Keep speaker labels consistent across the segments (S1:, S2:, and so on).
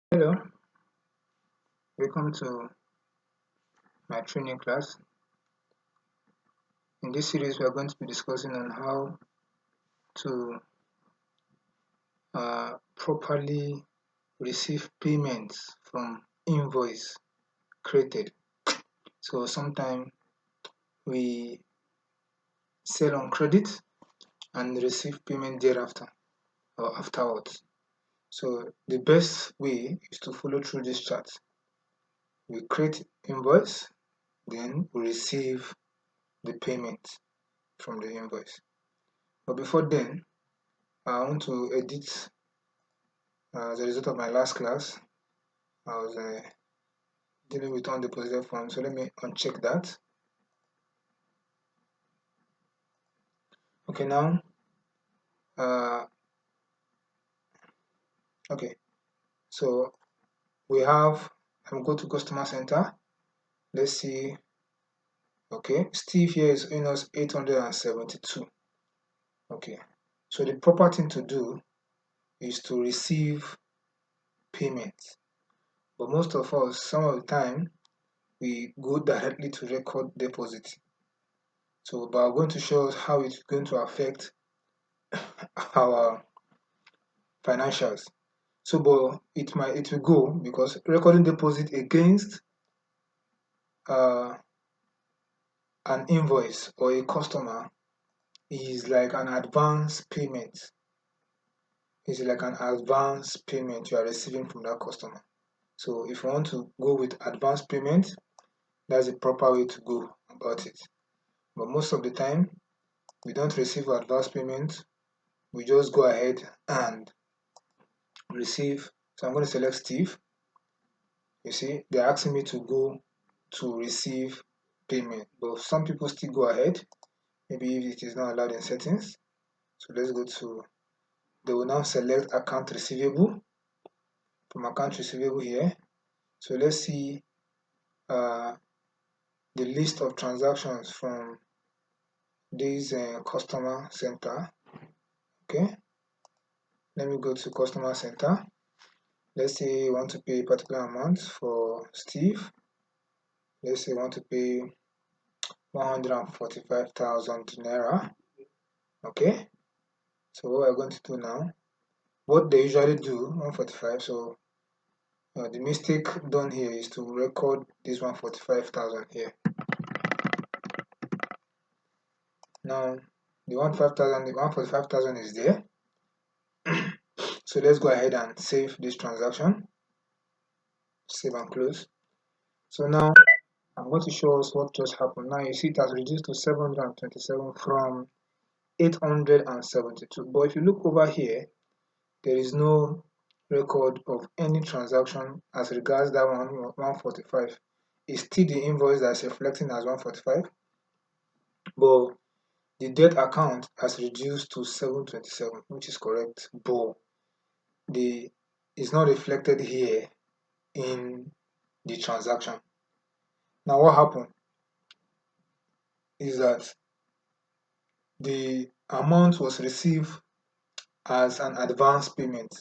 S1: Hello, welcome to my training class. In this series, we are going to be discussing on how to properly receive payments from invoice created. So sometimes we sell on credit and receive payment thereafter or afterwards. So the best way is to follow through this chart. We create invoice, then we receive the payment from the invoice. But before then, I want to edit as a result of my last class. I was dealing with undeposited funds, so let me uncheck that. Okay, now, uh, okay, so we have, I'm go to customer center. Let's see. Okay, Steve here is owing us 872. Okay, so the proper thing to do is to receive payment. But most of us, some of the time, we go directly to record deposit. So, but I'm going to show us how it's going to affect our financials. So, but it will go because recording deposit against uh, an invoice or a customer is like an advance payment. It's like an advance payment you are receiving from that customer. So, if you want to go with advance payment, that's the proper way to go about it. But most of the time, we don't receive advance payment. We just go ahead and receive. So, I'm going to select Steve. You see, they're asking me to go to receive payment, but some people still go ahead, maybe if it is not allowed in settings. So let's go to, they will now select account receivable from account receivable here. So let's see the list of transactions from this customer center. Okay, let me go to customer center. Let's say you want to pay a particular amount for Steve. Let's say you want to pay 145,000 naira. Okay, so what we're going to do now, what they usually do, 145, so the mistake done here is to record this 145,000 here. Now, the 145,000 is there. So let's go ahead and save this transaction. Save and close. So now, I'm going to show us what just happened. Now, you see it has reduced to 727 from 872. But if you look over here, there is no record of any transaction as regards that 145. It's still the invoice that's reflecting as 145, but the debt account has reduced to 727, which is correct, but the is not reflected here in the transaction. Now what happened is that the amount was received as an advance payment.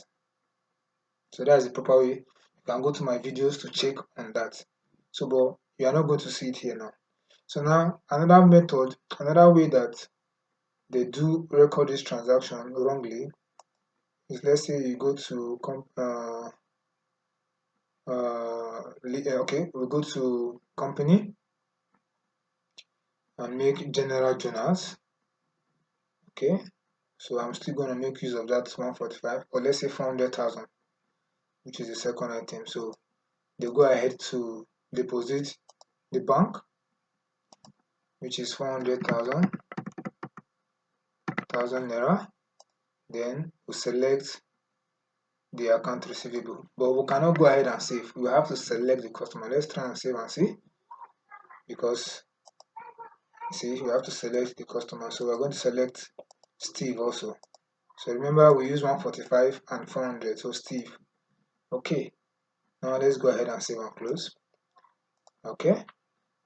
S1: So that's the proper way. You can go to my videos to check on that. So, but you are not going to see it here now. So now another method, another way that they do record this transaction wrongly is, let's say you go to okay, we'll go to company and make general journals. Okay, so I'm still going to make use of that 145, or let's say 400,000, which is the second item. So they go ahead to deposit the bank, which is 400,000 naira. Then we select the account receivable, but we cannot go ahead and save. We have to select the customer. Let's try and save and see, because see, we have to select the customer. So we're going to select Steve also. So remember, we use 145 and 400, so Steve. Okay, now let's go ahead and save and close. Okay,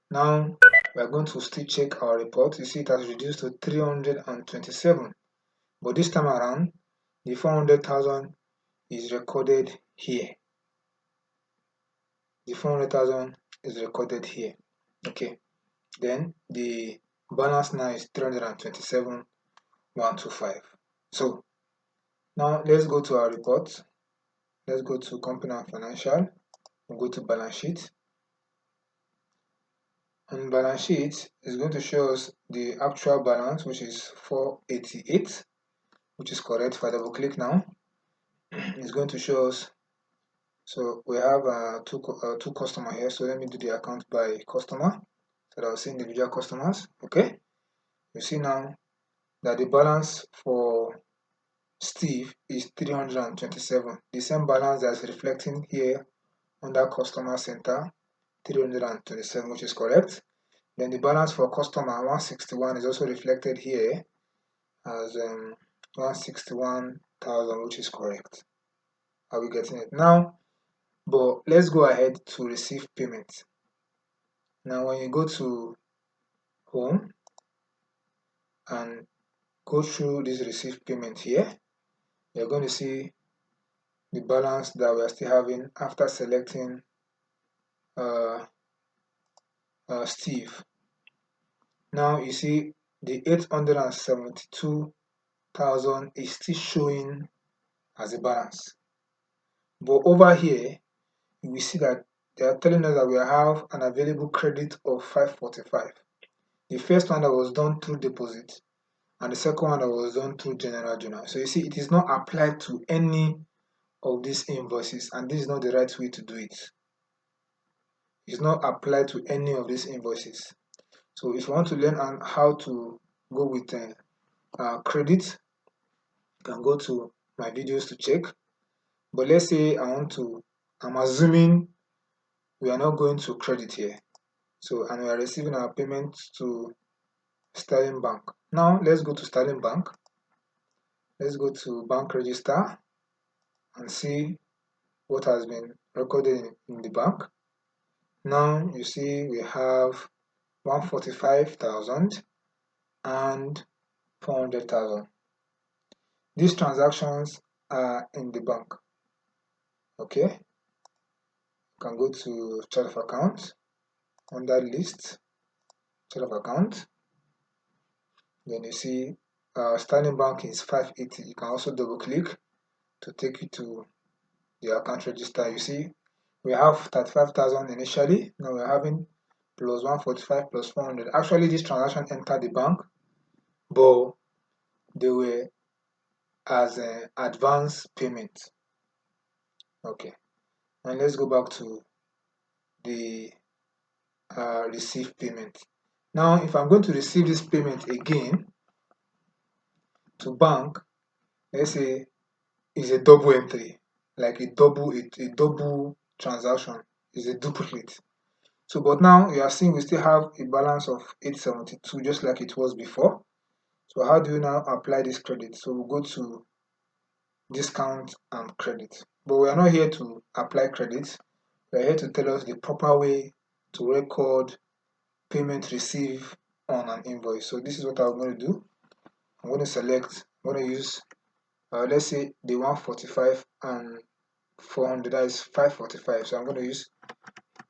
S1: now we're going to still check our report. You see it has reduced to 327, but this time around the 400,000 is recorded here. the 400,000 is recorded here. Okay, then the balance now is 327,125. So now let's go to our report. Let's go to company and financial. We'll go to balance sheet. On balance sheet is going to show us the actual balance, which is 488, which is correct. If I double click now, it's going to show us. So we have two customers here. So let me do the account by customer, so that I'll see individual customers. Okay, you see now that the balance for Steve is 327, the same balance that's reflecting here under customer center, 327, which is correct. Then the balance for customer 161 is also reflected here as 161,000, which is correct. Are we getting it now? But let's go ahead to receive payment. Now when you go to home and go through this receive payment here, you're going to see the balance that we are still having after selecting Steve. Now you see the 872,000 is still showing as a balance. But over here, you will see that they are telling us that we have an available credit of 545. The first one that was done through deposit, and the second one that was done through general journal. So you see, it is not applied to any of these invoices, and this is not the right way to do it. It's not applied to any of these invoices. So if you want to learn on how to go with credit, you can go to my videos to check. But let's say I'm assuming we are not going to credit here. So, and we are receiving our payment to Sterling Bank. Now let's go to Sterling Bank. Let's go to bank register and see what has been recorded in the bank. Now you see we have 145,000 and 400,000. These transactions are in the bank. Okay, you can go to chart of account, under list, chart of account. Then you see Sterling Bank is 580. You can also double click to take you to the account register. You see we have 35,000 initially. Now we're having plus 145 plus 400. Actually, this transaction entered the bank, but they were as an advance payment. Okay, and let's go back to the receive payment. Now, if I'm going to receive this payment again to bank, let's say it's a double entry, like a double transaction, is a duplicate. So, but now you are seeing we still have a balance of 872, just like it was before. So how do you now apply this credit? So we'll go to discount and credit. But we are not here to apply credit. We are here to tell us the proper way to record payment received on an invoice. So this is what I'm going to do. I'm going to select, I'm going to use, let's say the 145 and 400, that is 545. So I'm going to use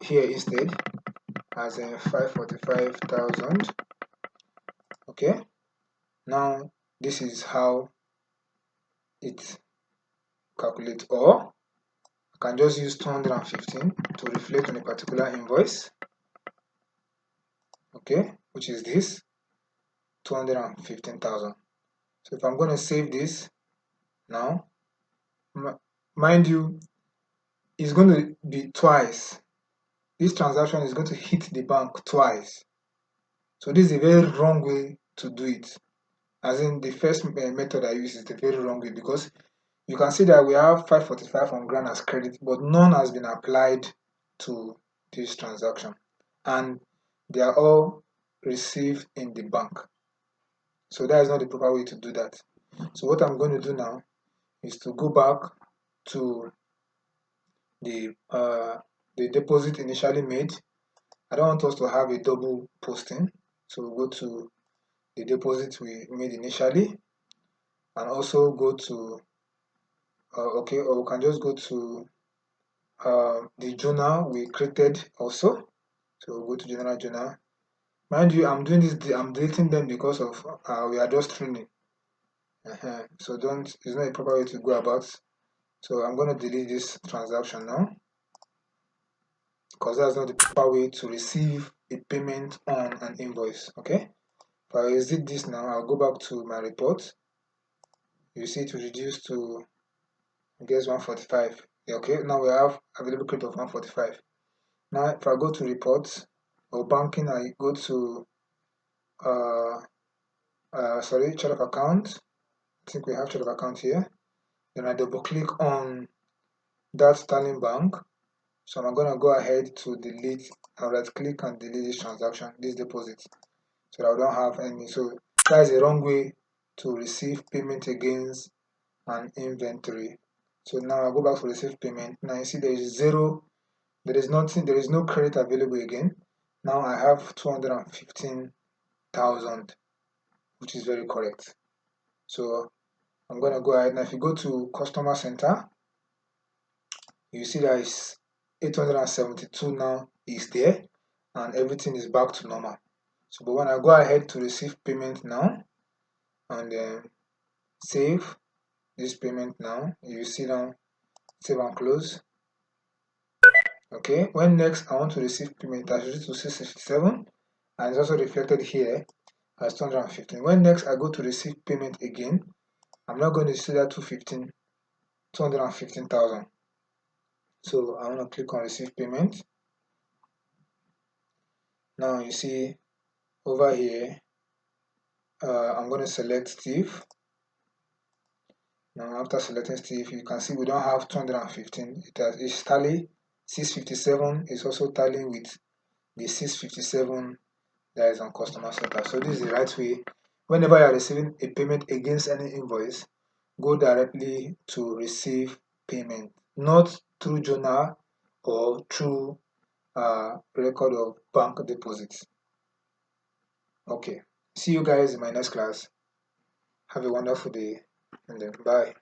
S1: here instead as a 545,000. Okay, now this is how it calculates, or I can just use 215 to reflect on a particular invoice. Okay, which is this 215,000. So if I'm going to save this now, mind you, it's going to be twice. This transaction is going to hit the bank twice. So this is a very wrong way to do it. As in, the first method I use is the very wrong way, because you can see that we have 545 on ground as credit, but none has been applied to this transaction, and they are all received in the bank. So that is not the proper way to do that. So what I'm going to do now is to go back to the deposit initially made. I don't want us to have a double posting, so we'll go to the deposit we made initially, and also go to okay, or we can just go to the journal we created also. So we'll go to general journal. Mind you, I'm deleting them because of we are just training. So it's not a proper way to go about. So I'm going to delete this transaction now, because that's not the proper way to receive a payment on an invoice. Okay, if I exit this now, I'll go back to my report. You see it will reduce to, I guess, 145. Yeah, okay, now we have available credit of 145. Now if I go to reports or banking, I go to chart of account. I think we have chart of account here. Then I double click on that Sterling Bank. So I'm going to go ahead to delete. I'll right click and delete this transaction, this deposit, so that I don't have any. So that is a wrong way to receive payment against an inventory. So now I go back to receive payment. Now you see there is zero. There is nothing. There is no credit available again. Now I have 215,000, which is very correct. So I'm going to go ahead now. If you go to customer center, you see that is 872 now is there, and everything is back to normal. So but when I go ahead to receive payment now and then save this payment now, you see now save and close. Okay, when next I want to receive payment, I should to 667, and it's also reflected here as 215. When next I go to receive payment again, I'm not going to see that 215,000. So I want to click on receive payment. Now you see over here, I'm going to select Steve. Now after selecting Steve, you can see we don't have 215. It's tally 657 is also tallying with the 657 that is on customer center. So this is the right way. Whenever you are receiving a payment against any invoice, go directly to receive payment, not through journal or through record of bank deposits. Okay, see you guys in my next class. Have a wonderful day, and then bye.